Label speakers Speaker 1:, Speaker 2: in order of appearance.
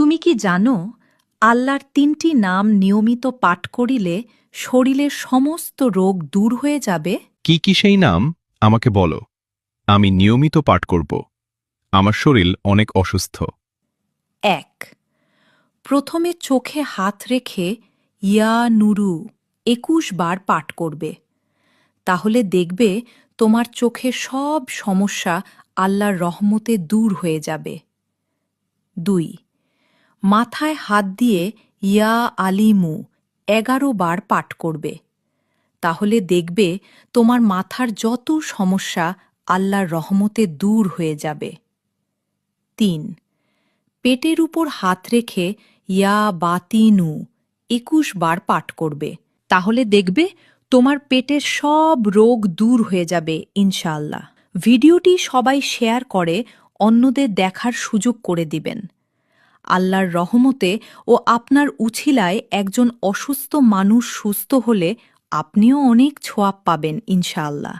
Speaker 1: তুমি কি জানো আল্লাহর ৩টি নাম নিয়মিত পাঠ করিলে শরীরের সমস্ত রোগ দূর হয়ে যাবে?
Speaker 2: কি কি সেই নাম আমাকে বলো। আমি নিয়মিত পাঠ করব। আমার শরীর অনেক অসুস্থ।
Speaker 1: ১. প্রথমে চোখে হাত রেখে ইয়া নুরু ২১ বার পাঠ করবে। তাহলে দেখবে তোমার চোখের সব সমস্যা আল্লাহর রহমতে দূর হয়ে যাবে। ২. মাথায় হাত দিয়ে ইয়া আলিমু ১১ বার পাঠ করবে। তাহলে দেখবে তোমার মাথার যত সমস্যা আল্লাহর রহমতে দূর হয়ে যাবে। ৩. পেটের উপর হাত রেখে ইয়া বাতিনু ২১ বার পাঠ করবে। তাহলে দেখবে তোমার পেটের সব রোগ দূর হয়ে যাবে ইনশাআল্লাহ। ভিডিওটি সবাই শেয়ার করে অন্যদের দেখার সুযোগ করে দিবেন। আল্লাহর রহমতে ও আপনার উছিলায় একজন অসুস্থ মানুষ সুস্থ হলে আপনিও অনেক ছোয়াব পাবেন ইনশাআল্লাহ।